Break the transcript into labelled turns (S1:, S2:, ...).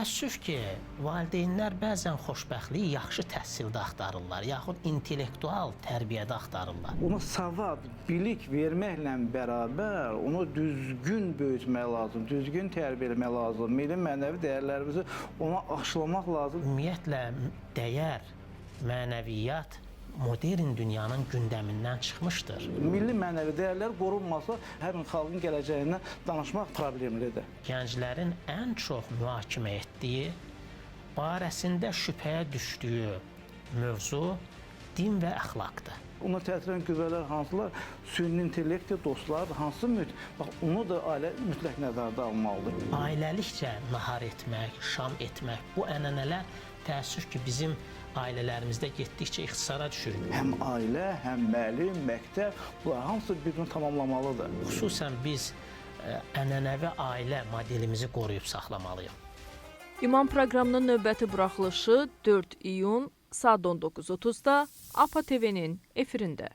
S1: Təəssüf ki, valideynlər bəzən xoşbəxtliyi yaxşı təhsildə axtarırlar, yaxud intellektual tərbiyədə axtarırlar.
S2: Ona savad, bilik verməklə bərabər onu düzgün böyütmək lazım, düzgün tərbiyə etmək lazım, milli mənəvi dəyərlərimizi ona aşılamaq lazım.
S1: Ümumiyyətlə, dəyər, mənəviyyat modern dünyanın gündəmindən çıxmışdır.
S2: Milli mənəvi dəyərlər qorunmasa, hər bir xalqın gələcəyindən danışmaq problemlidir.
S1: Gənclərin ən çox mühakimə etdiyi, barəsində şübhəyə düşdüyü mövzu din və əxlaqdır.
S2: Ona təsir edən qüvvələr hansılar? Süni intellekti, dostlar, hansı bax, onu da ailə mütləq nəzərdə almalıdır.
S1: Ailəlikcə nahar etmək, şam etmək, bu ənənələr təəssüf ki, bizim ailələrimizdə getdikcə ixtisara düşür.
S2: Həm ailə, həm müəllim, məktəb, bunlar hamısı bir-birini tamamlamalıdır.
S1: Xüsusən biz ənənəvi ailə modelimizi qoruyub saxlamalıyıq.
S3: İmam proqramının növbəti buraxılışı 4 iyun saat 19:30-da APA TV-nin efirində.